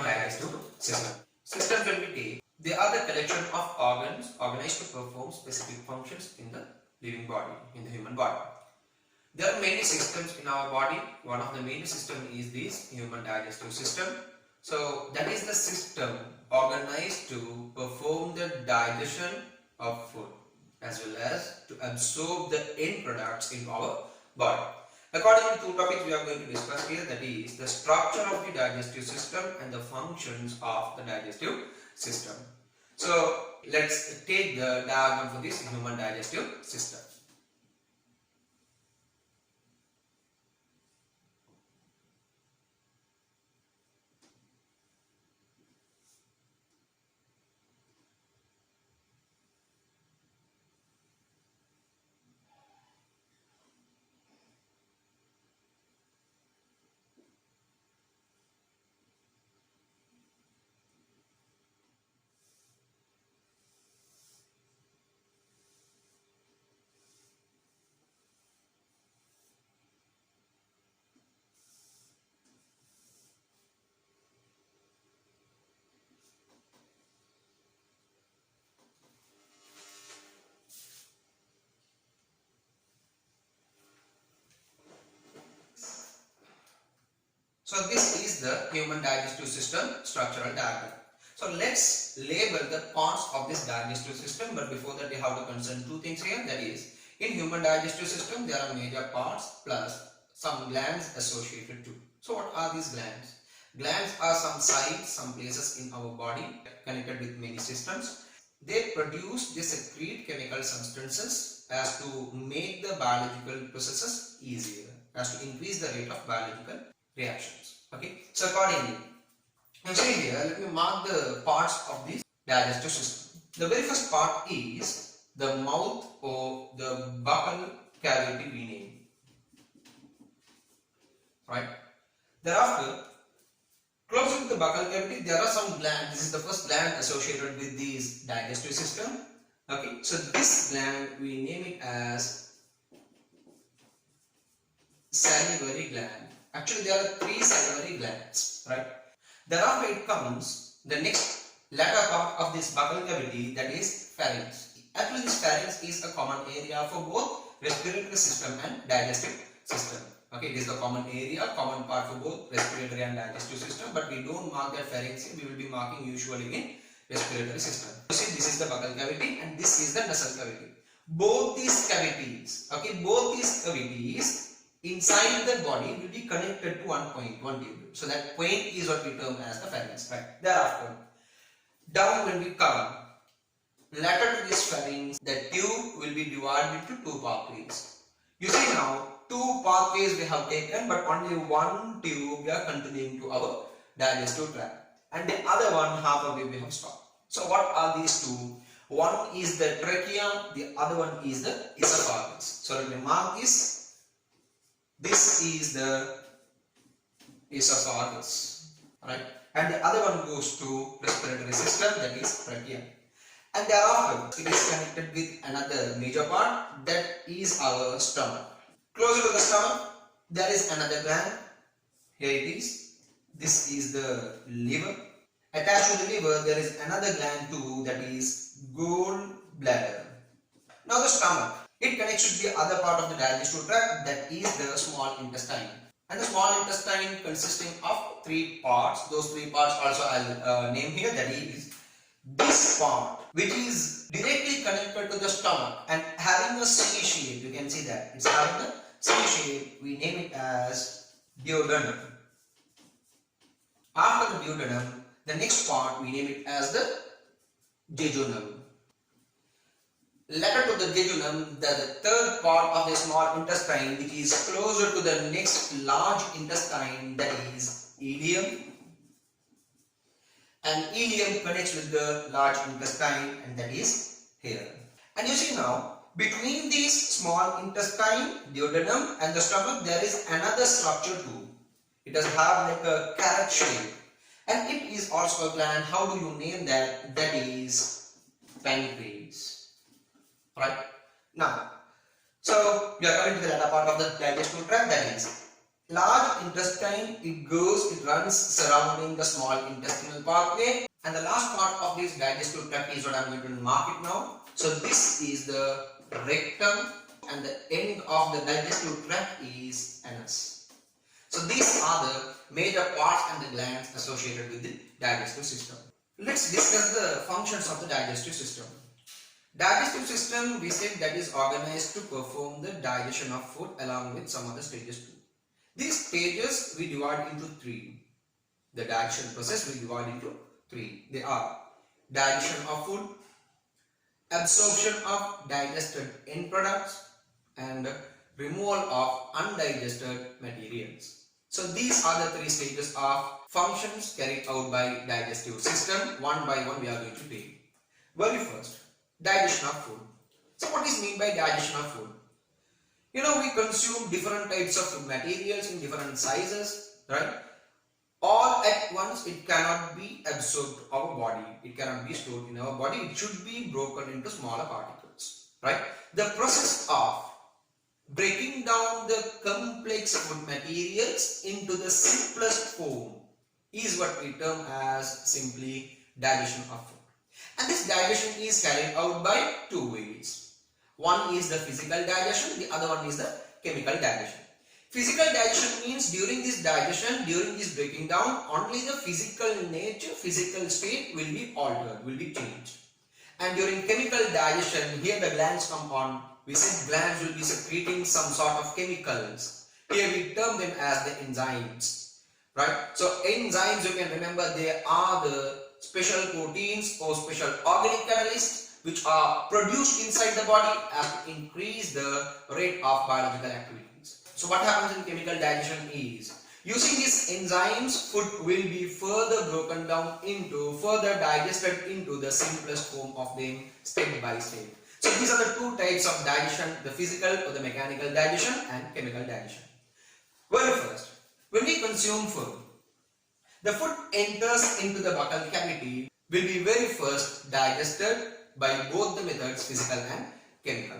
digestive system. Systems, when we take, they are the collection of organs organized to perform specific functions in the living body, in the human body. There are many systems in our body. One of the main systems is this human digestive system. So that is the system organized to perform the digestion of food as well as to absorb the end products in our body. According to two topics we are going to discuss here, that is the structure of the digestive system and the functions of the digestive system. So let's take the diagram for this human digestive system. So this is the human digestive system structural diagram. So let's label the parts of this digestive system, but before that we have to consider two things here. That is, in human digestive system there are major parts plus some glands associated too. So what are these glands? Glands are some sites, some places in our body connected with many systems. They secrete chemical substances as to make the biological processes easier, as to increase the rate of biological reactions. Okay, so accordingly, I'm saying here, let me mark the parts of this digestive system. The very first part is the mouth or the buccal cavity we name. Right? Thereafter, close to the buccal cavity, there are some glands. This is the first gland associated with this digestive system. Okay, so this gland we name it as salivary gland. Actually, there are three salivary glands, right? Thereafter, it comes the next latter part of this buccal cavity, that is pharynx. Actually, this pharynx is a common area for both respiratory system and digestive system. Okay, it is the common area, common part for both respiratory and digestive system, but we don't mark that pharynx here. We will be marking usually in respiratory system. You see, this is the buccal cavity and this is the nasal cavity. Both these cavities, inside the body will be connected to one point, one tube. So that point is what we term as the pharynx. Right? Thereafter, down when we come, lateral to this pharynx, the tube will be divided into two pathways. You see now, two pathways we have taken, but only one tube we are continuing to our digestive tract, and the other one halfway we have stopped. So what are these two? One is the trachea, the other one is the esophagus. So let me mark this. This is the esophagus, right? And the other one goes to respiratory system, that is trachea. And thereafter, it is connected with another major part, that is our stomach. Closer to the stomach, there is another gland. Here it is. This is the liver. Attached to the liver, there is another gland too, that is gallbladder. Now the stomach, it connects to the other part of the digestive tract, that is the small intestine. And the small intestine consisting of three parts. Those three parts also I'll name here, that is this part, which is directly connected to the stomach and having a C shape. You can see that it's having a C shape. We name it as duodenum. After the duodenum, the next part we name it as the jejunum. Later to the jejunum, the third part of the small intestine, which is closer to the next large intestine, that is ileum. And ileum connects with the large intestine, and that is here. And you see now, between these small intestine, duodenum, and the stomach, there is another structure too. It does have like a carrot shape, and it is also a gland. How do you name that? That is pancreas. Right? Now, so we are coming to the latter part of the digestive tract, that is large intestine, it runs surrounding the small intestinal pathway, and the last part of this digestive tract is what I am going to mark it now. So this is the rectum, and the end of the digestive tract is anus. So these are the major parts and the glands associated with the digestive system. Let's discuss the functions of the digestive system. Digestive system, we said, that is organized to perform the digestion of food along with some other stages too. These stages we divide into three. The digestion process we divide into three. They are digestion of food, absorption of digested end products, and removal of undigested materials. So these are the three stages of functions carried out by digestive system. One by one we are going to take. Very first, digestion of food. So what is meant by digestion of food? We consume different types of food materials in different sizes, right? All at once, it cannot be absorbed to our body. It cannot be stored in our body. It should be broken into smaller particles, right? The process of breaking down the complex food materials into the simplest form is what we term as simply digestion of food. And this digestion is carried out by two ways. One is the physical digestion, the other one is the chemical digestion. Physical digestion means during this digestion, during this breaking down, only the physical nature, physical state will be altered, will be changed. And during chemical digestion, here the glands come on. We said glands will be secreting some sort of chemicals. Here we term them as the enzymes, right? So enzymes, you can remember, they are the special proteins or special organic catalysts which are produced inside the body as to increase the rate of biological activities. So what happens in chemical digestion is, using these enzymes, food will be further broken down into, further digested into the simplest form of them step by step. So these are the two types of digestion, the physical or the mechanical digestion and chemical digestion. Well, first, when we consume food, the food enters into the buccal cavity, will be very first digested by both the methods, physical and chemical.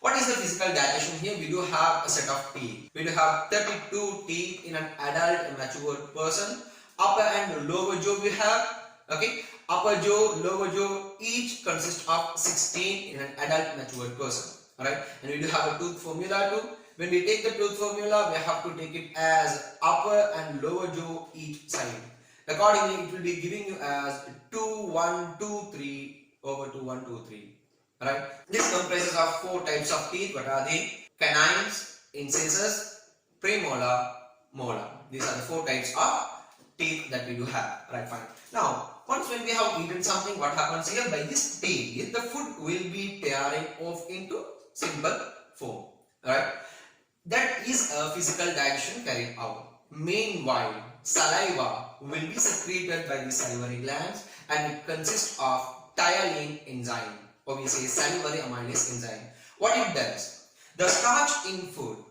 What is the physical digestion here? We do have a set of teeth. We do have 32 teeth in an adult mature person. Upper and lower jaw we have. Okay, upper jaw, lower jaw each consist of 16 in an adult mature person. Alright, and we do have a tooth formula too. When we take the tooth formula, we have to take it as upper and lower jaw each side. Accordingly, it will be giving you as 2, 1, 2, 3 over 2, 1, 2, 3. Right? This comprises of 4 types of teeth. What are they? Canines, incisors, premolar, molar. These are the 4 types of teeth that we do have. Right? Fine. Now, once when we have eaten something, what happens here? By this teeth, the food will be tearing off into simple form. Right? That is a physical digestion carried out. Meanwhile, saliva will be secreted by the salivary glands, and it consists of ptyalin enzyme, or we say salivary amylase enzyme. What it does? The starch in food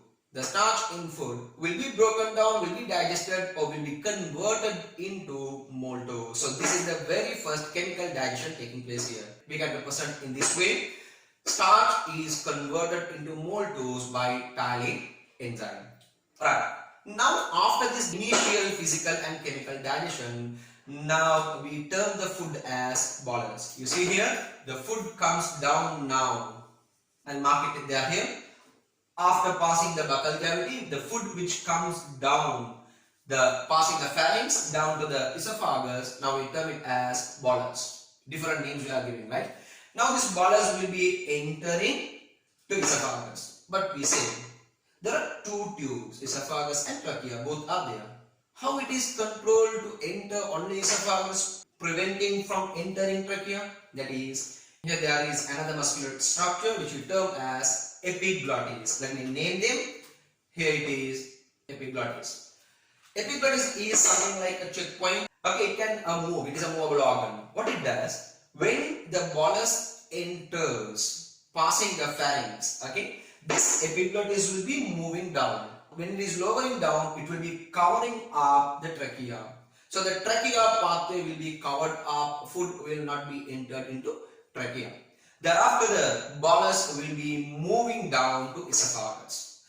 will be broken down, will be digested, or will be converted into maltose. So this is the very first chemical digestion taking place here. We can represent in this way. Starch is converted into maltose by ptyalin enzyme. Right. Now after this initial physical and chemical digestion, now we term the food as bolus. You see here, the food comes down now. I'll mark it there here. After passing the buccal cavity, the food which comes down, passing the pharynx down to the esophagus, now we term it as bolus. Different names we are giving, right? Now this bolus will be entering to esophagus. But we say, there are 2 tubes, esophagus and trachea, both are there. How it is controlled to enter only esophagus, preventing from entering trachea? That is, here there is another muscular structure which we term as epiglottis. Let me name them. Here it is epiglottis. Epiglottis is something like a checkpoint. Okay, it can move. It is a movable organ. What it does, when the bolus enters, passing the pharynx, okay, this epiglottis will be moving down. When it is lowering down, it will be covering up the trachea. So the trachea pathway will be covered up, food will not be entered into trachea. Thereafter the bolus will be moving down to esophagus.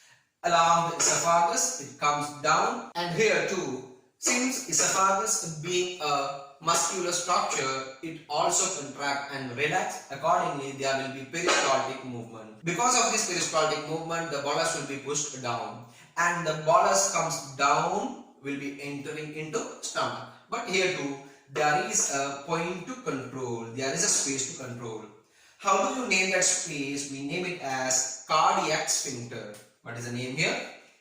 along the esophagus, it comes down, and here too, since esophagus being a muscular structure, it also contract and relax. Accordingly, there will be peristaltic movement. Because of this peristaltic movement, the bolus will be pushed down, and the bolus comes down, will be entering into stomach. But here too, there is a point to control. There is a space to control. How do you name that space? We name it as cardiac sphincter. What is the name here?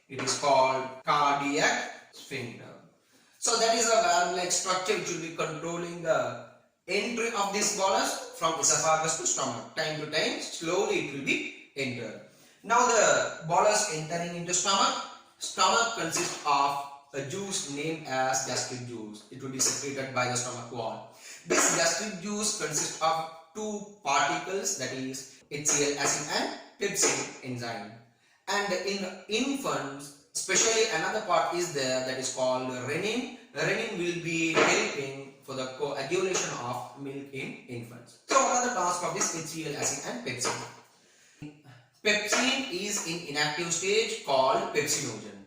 It is called cardiac sphincter. So that is a valve-like structure which will be controlling the entry of this bolus from esophagus to stomach. Time to time, slowly it will be entered. Now the bolus entering into stomach. Stomach consists of a juice named as gastric juice. It will be secreted by the stomach wall. This gastric juice consists of two particles, that is HCl acid and pepsin enzyme. And in infants, especially another part is there that is called renin. Renin will be helping for the coagulation of milk in infants. So what are the tasks of this HCl acid and pepsin? Pepsin is in inactive stage called pepsinogen,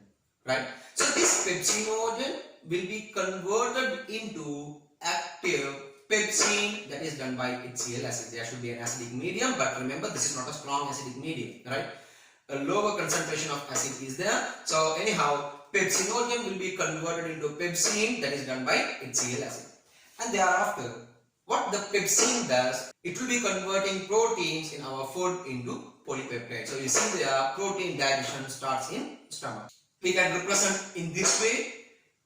right? So this pepsinogen will be converted into active pepsin, that is done by HCl acid. There should be an acidic medium, but remember this is not a strong acidic medium, right? A lower concentration of acid is there. So anyhow, pepsinogen will be converted into pepsin, that is done by HCl acid. And thereafter, what the pepsin does, it will be converting proteins in our food into polypeptides. So you see the protein digestion starts in stomach. We can represent in this way.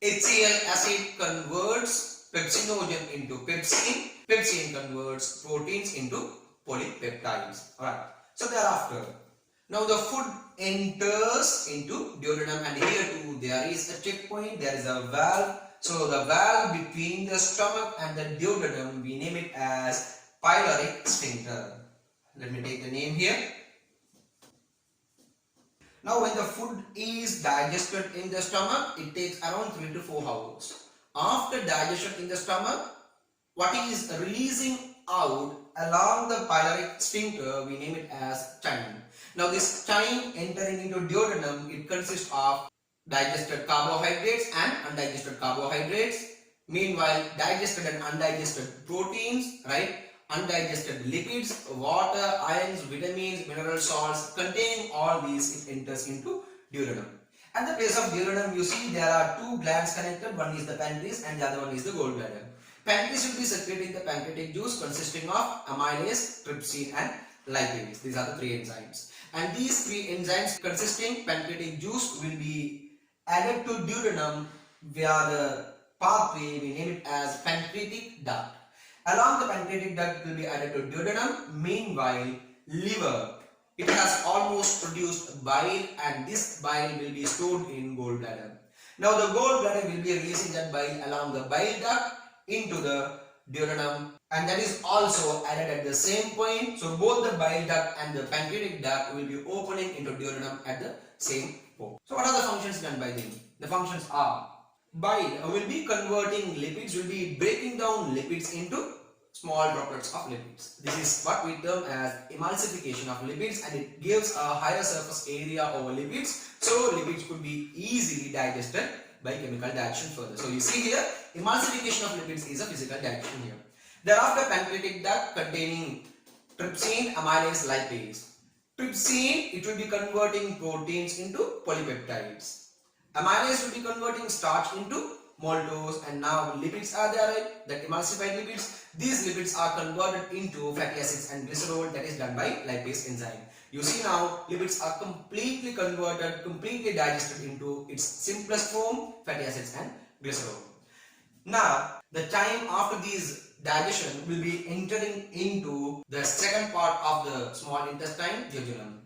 HCl acid converts pepsinogen into pepsin. Pepsin converts proteins into polypeptides. Alright. So thereafter, now the food enters into duodenum, and here too there is a checkpoint, there is a valve. So the valve between the stomach and the duodenum, we name it as pyloric sphincter. Let me take the name here. Now when the food is digested in the stomach, it takes around 3 to 4 hours. After digestion in the stomach, what is releasing out along the pyloric sphincter, we name it as chyme. Now this chyme entering into duodenum, it consists of digested carbohydrates and undigested carbohydrates. Meanwhile, digested and undigested proteins, right? Undigested lipids, water, ions, vitamins, mineral salts, containing all these, it enters into duodenum. At the place of duodenum, you see there are two glands connected. One is the pancreas and the other one is the gallbladder. Pancreas will be secreting the pancreatic juice consisting of amylase, trypsin and lipase. These are the three enzymes. And these three enzymes consisting pancreatic juice will be added to duodenum via the pathway, we name it as pancreatic duct. Along the pancreatic duct will be added to duodenum. Meanwhile, liver, it has almost produced bile, and this bile will be stored in gallbladder. Now the gallbladder will be releasing that bile along the bile duct into the duodenum, and that is also added at the same point. So both the bile duct and the pancreatic duct will be opening into duodenum at the same point. So what are the functions done by them? The functions are: bile will be converting lipids, will be breaking down lipids into small droplets of lipids. This is what we term as emulsification of lipids, and it gives a higher surface area over lipids, so lipids could be easily digested by chemical digestion further. So you see here, emulsification of lipids is a physical digestion here. Thereafter, pancreatic duct containing trypsin, amylase, lipase. Trypsin, it will be converting proteins into polypeptides. Amylase will be converting starch into maltose, and now lipids are there, right? That emulsified lipids. These lipids are converted into fatty acids and glycerol, that is done by lipase enzyme. You see now, lipids are completely converted, completely digested into its simplest form, fatty acids and glycerol. Now, the chyme after these digestion will be entering into the second part of the small intestine, jejunum.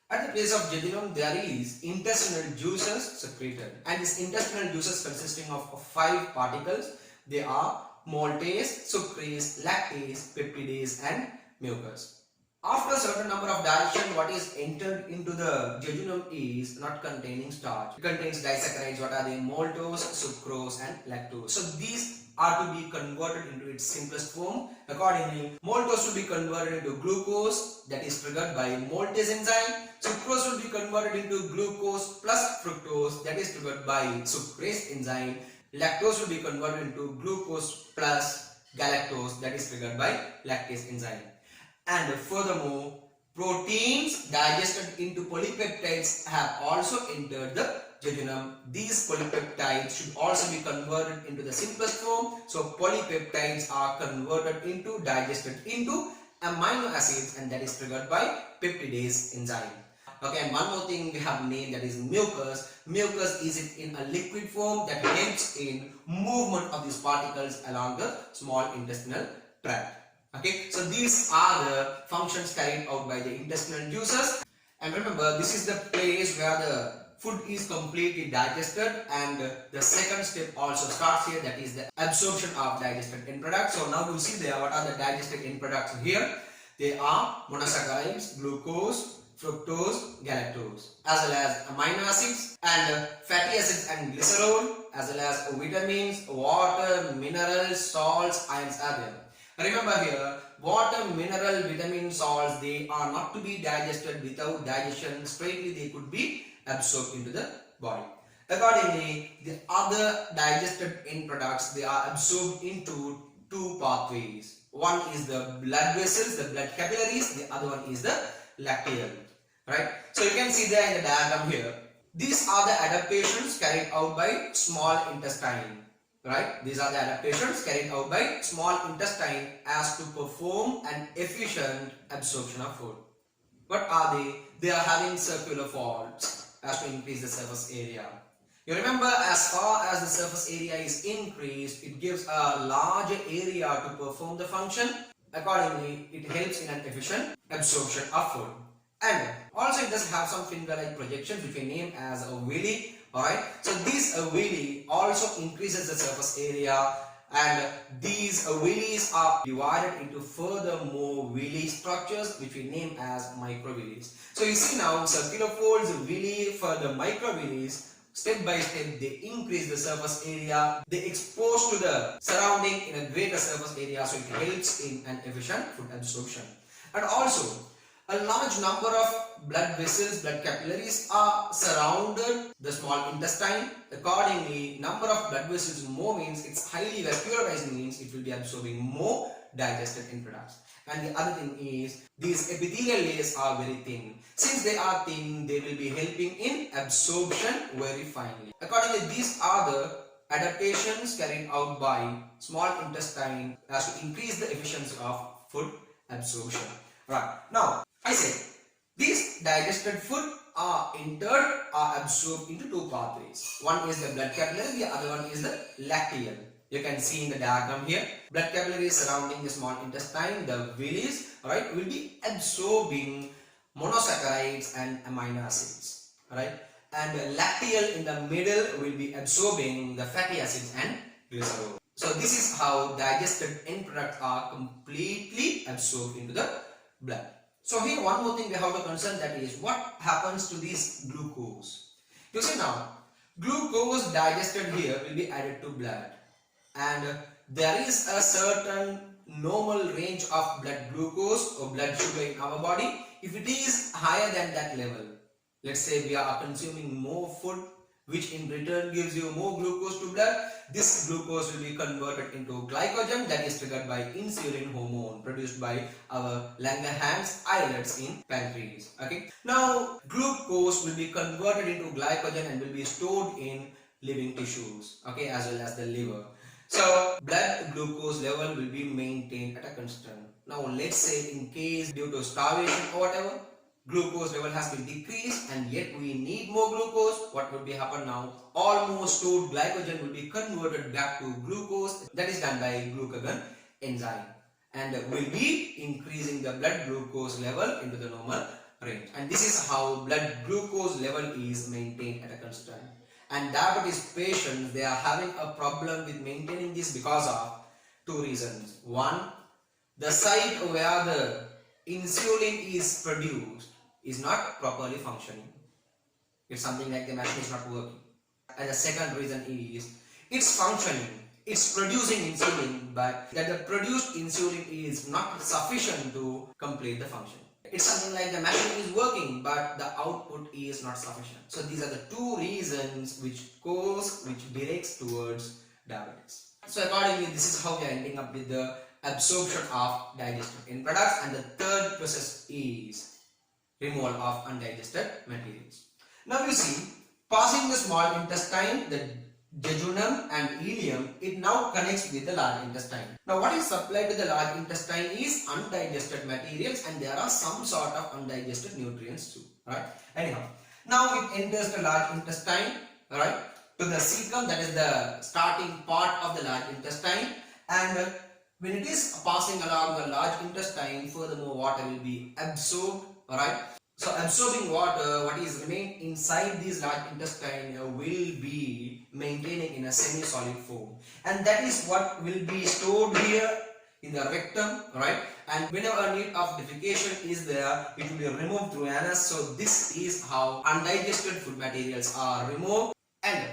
At the place of jejunum, there is intestinal juices secreted, and these intestinal juices consisting of 5 particles. They are maltase, sucrase, lactase, peptidase and mucus. After a certain number of digestion, what is entered into the jejunum is not containing starch. It contains disaccharides. What are they? Maltose, sucrose and lactose. So these are to be converted into its simplest form. Accordingly, maltose will be converted into glucose, that is triggered by maltase enzyme. Sucrose will be converted into glucose plus fructose, that is triggered by sucrase enzyme. Lactose will be converted into glucose plus galactose, that is triggered by lactase enzyme. And furthermore, proteins digested into polypeptides have also entered the jejunum. These polypeptides should also be converted into the simplest form. So polypeptides are converted into, digested into amino acids, and that is triggered by peptidase enzyme. Okay, and one more thing we have named, that is mucus. Mucus is in a liquid form that helps in movement of these particles along the small intestinal tract. Okay, so these are the functions carried out by the intestinal juices. And remember, this is the place where the food is completely digested, and the second step also starts here, that is the absorption of digested end products. So now you see there what are the digested end products here. They are monosaccharides, glucose, fructose, galactose, as well as amino acids and fatty acids and glycerol, as well as vitamins, water, minerals, salts, ions are there. Remember here, water, mineral, vitamin, salts, they are not to be digested without digestion. Straightly they could be absorbed into the body. Accordingly, the other digested end products, they are absorbed into two pathways. One is the blood vessels, the blood capillaries, the other one is the lacteal. Right? So you can see there in the diagram here. These are the adaptations carried out by small intestine. Right? These are the adaptations carried out by small intestine as to perform an efficient absorption of food. What are they? They are having circular folds as to increase the surface area. You remember, as far as the surface area is increased, it gives a larger area to perform the function. Accordingly, it helps in an efficient absorption of food. And also it does have some finger-like projections which we name as a villi. Alright, so this villi also increases the surface area, and these villis are divided into furthermore villi structures which we name as microvillis. So you see now, circular folds, villi for the microvillis, step by step they increase the surface area, they expose to the surrounding in a greater surface area, so it helps in an efficient food absorption. And also, a large number of blood vessels, blood capillaries are surrounded the small intestine. Accordingly, number of blood vessels more means it's highly vascularized, means it will be absorbing more digested end products. And the other thing is, these epithelial layers are very thin. Since they are thin, they will be helping in absorption very finely. Accordingly, these are the adaptations carried out by small intestine as to increase the efficiency of food absorption. Right. Now, I said, these digested food are entered or absorbed into two pathways. One is the blood capillary, the other one is the lacteal. You can see in the diagram here, blood capillaries surrounding the small intestine, the villis, right, will be absorbing monosaccharides and amino acids, right, and the lacteal in the middle will be absorbing the fatty acids and glycerol. So this is how digested end products are completely absorbed into the blood. So here one more thing we have to concern, that is what happens to this glucose. You see now, glucose digested here will be added to blood, and there is a certain normal range of blood glucose or blood sugar in our body. If it is higher than that level, let's say we are consuming more food which in return gives you more glucose to blood, this glucose will be converted into glycogen, that is triggered by insulin hormone produced by our Langerhans islets in pancreas. Okay. Now glucose will be converted into glycogen and will be stored in living tissues, okay, as well as the liver. So blood glucose level will be maintained at a constant. Now let's say in case due to starvation or whatever, glucose level has been decreased and yet we need more glucose, what would be happen now? Almost stored glycogen will be converted back to glucose, that is done by glucagon enzyme, and will be increasing the blood glucose level into the normal range. And this is how blood glucose level is maintained at a constant. And diabetes patients, they are having a problem with maintaining this because of two reasons. One, the site where the insulin is produced is not properly functioning. It's something like the machine is not working. And the second reason is it's functioning, it's producing insulin, but that the produced insulin is not sufficient to complete the function. It's something like the machine is working, but the output is not sufficient. So these are the two reasons which directs towards diabetes. So accordingly, this is how we are ending up with the absorption of digested end products, and the third process is removal of undigested materials. Now you see, passing the small intestine, the jejunum and ileum, it now connects with the large intestine. Now what is supplied to the large intestine is undigested materials, and there are some sort of undigested nutrients too, right? Anyhow, now it enters the large intestine, right, to the cecum, that is the starting part of the large intestine, and when it is passing along the large intestine, furthermore water will be absorbed, right? So absorbing water, what is remain inside this large intestine will be maintaining in a semi-solid form, and that is what will be stored here in the rectum, right? And whenever a need of defecation is there, it will be removed through anus. So this is how undigested food materials are removed. And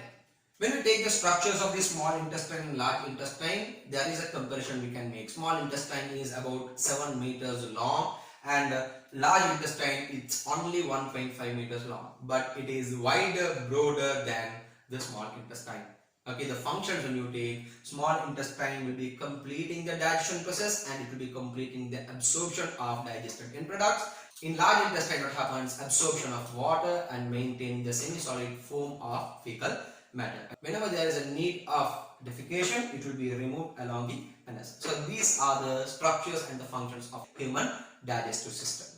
when we take the structures of the small intestine and large intestine, there is a comparison we can make. Small intestine is about 7 meters long, and large intestine it's only 1.5 meters long, but it is wider, broader than the small intestine. Okay, the functions when you take small intestine will be completing the digestion process, and it will be completing the absorption of digested end products. In large intestine, what happens? Absorption of water and maintaining the semi-solid form of fecal matter. Whenever there is a need of defecation, it will be removed along the anus. So these are the structures and the functions of human digestive system.